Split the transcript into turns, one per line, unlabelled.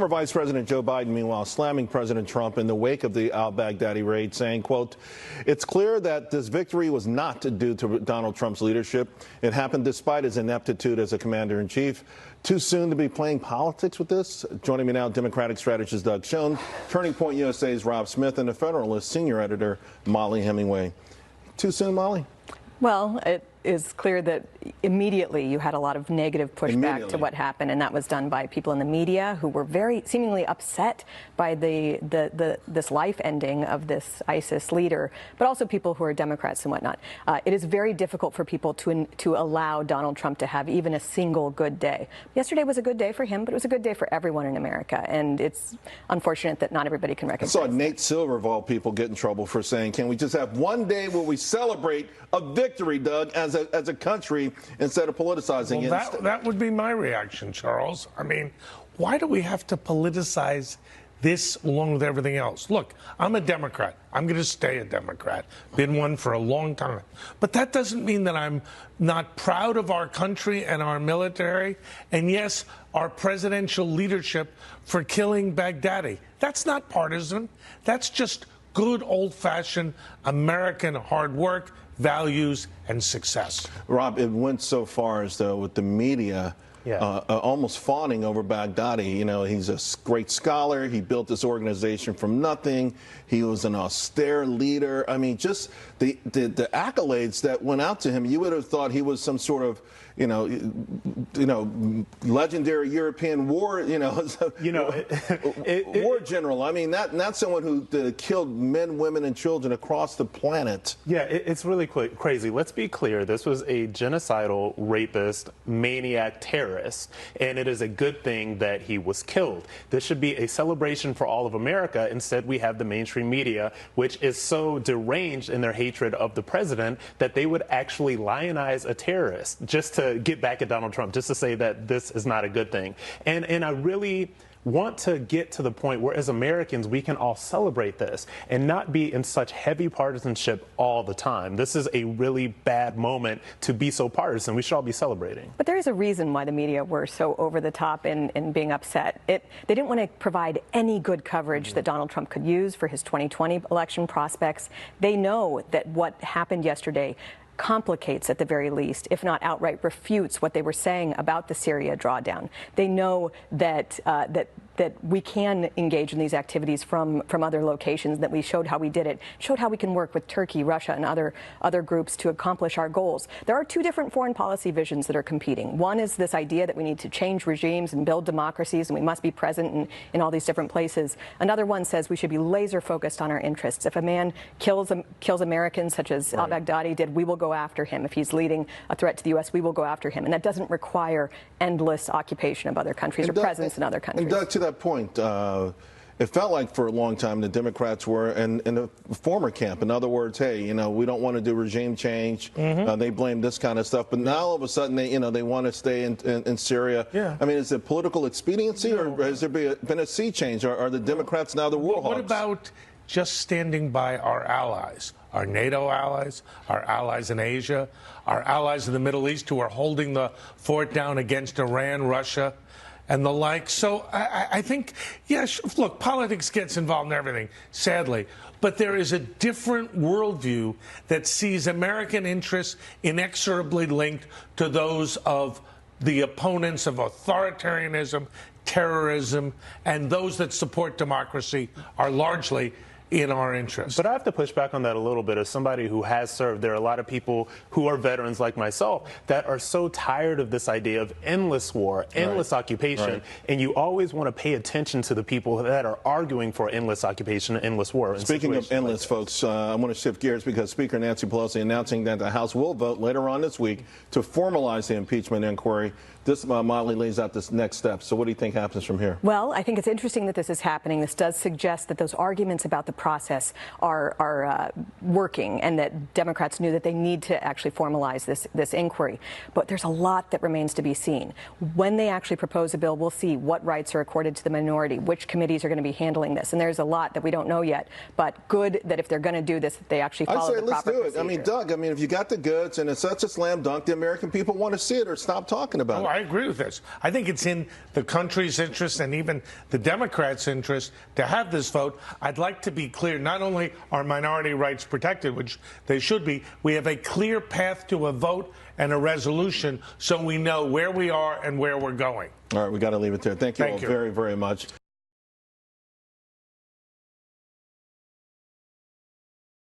Former Vice President Joe Biden, meanwhile, slamming President Trump in the wake of the al-Baghdadi raid, saying, quote, "It's clear that this victory was not due to Donald Trump's leadership. It happened despite his ineptitude as a commander-in-chief. Too soon to be playing politics with this?" Joining me now, Democratic strategist Doug Schoen, Turning Point USA's Rob Smith, and the Federalist senior editor Molly Hemingway. Too soon, Molly?
Well, it is clear that immediately you had a lot of negative pushback to what happened, and that was done by people in the media who were very seemingly upset by this life ending of this ISIS leader, but also people who are Democrats and whatnot. It is very difficult for people to allow Donald Trump to have even a single good day. Yesterday was a good day for him, but it was a good day for everyone in America, and it's unfortunate that not everybody can recognize
I saw Nate Silver, of all people, get in trouble for saying, "Can we just have one day where we celebrate a victory, Doug, as a country, instead of politicizing it?"
That would be my reaction, Charles. I mean, why do we have to politicize this along with everything else? Look, I'm a Democrat. I'm going to stay a Democrat. Been one for a long time. But that doesn't mean that I'm not proud of our country and our military, and yes, our presidential leadership for killing Baghdadi. That's not partisan. That's just good old-fashioned American hard work, values, and success.
Rob, it went so far as though with the media almost fawning over Baghdadi. You know, he's a great scholar. He built this organization from nothing. He was an austere leader. I mean, just the accolades that went out to him, you would have thought he was some sort of, you know, legendary European war, war general. I mean, not someone who killed men, women, and children across the planet.
Yeah, it's really crazy. Let's be clear. This was a genocidal, rapist, maniac, terrorist, and it is a good thing that he was killed. This should be a celebration for all of America. Instead, we have the mainstream media, which is so deranged in their hatred of the president that they would actually lionize a terrorist just to get back at Donald Trump, just to say that this is not a good thing. And I really want to get to the point where, as Americans, we can all celebrate this and not be in such heavy partisanship all the time. This is a really bad moment to be so partisan. We should all be celebrating.
But there is a reason why the media were so over the top in being upset. They didn't want to provide any good coverage that Donald Trump could use for his 2020 election prospects. They know that what happened yesterday complicates, at the very least, if not outright refutes what they were saying about the Syria drawdown. They know that that we can engage in these activities from other locations, that we showed how we did it, showed how we can work with Turkey, Russia, and other groups to accomplish our goals. There are two different foreign policy visions that are competing. One is this idea that we need to change regimes and build democracies, and we must be present in all these different places. Another one says we should be laser focused on our interests. If a man kills Americans, such as al-Baghdadi did, we will go after him. If he's leading a threat to the U.S., we will go after him. And that doesn't require endless occupation of other countries or presence in other countries.
And Doug, to that point, it felt like for a long time the Democrats were in the former camp. In other words, hey, you know, we don't want to do regime change. They blame this kind of stuff. But now all of a sudden they want to stay in Syria.
Yeah.
I mean, is it political expediency, or has there been a sea change? Are the Democrats now the war hawks?
What about just standing by our allies, our NATO allies, our allies in Asia, our allies in the Middle East who are holding the fort down against Iran, Russia, and the like? So I think, yes, look, politics gets involved in everything, sadly, but there is a different worldview that sees American interests inexorably linked to those of the opponents of authoritarianism, terrorism, and those that support democracy are largely in our interest.
But I have to push back on that a little bit. As somebody who has served, there are a lot of people who are veterans like myself that are so tired of this idea of endless war, endless occupation, and you always want to pay attention to the people that are arguing for endless occupation and endless war.
Speaking of endless, folks, I want to shift gears because Speaker Nancy Pelosi announcing that the House will vote later on this week to formalize the impeachment inquiry. This, Molly, lays out this next step. So what do you think happens from here?
Well, I think it's interesting that this is happening. This does suggest that those arguments about the process are working, and that Democrats knew that they need to actually formalize this inquiry. But there's a lot that remains to be seen. When they actually propose a bill, we'll see what rights are accorded to the minority, which committees are going to be handling this. And there's a lot that we don't know yet. But good that if they're going to do this, that they actually follow the proper procedure.
Let's do it. I mean, Doug, if you got the goods and it's such a slam dunk, the American people want to see it or stop talking about it.
I agree with this. I think it's in the country's interest and even the Democrats' interest to have this vote. I'd like to be clear, not only are minority rights protected, which they should be, we have a clear path to a vote and a resolution so we know where we are and where we're going.
All right, we got to leave it there. Thank you all very, very much.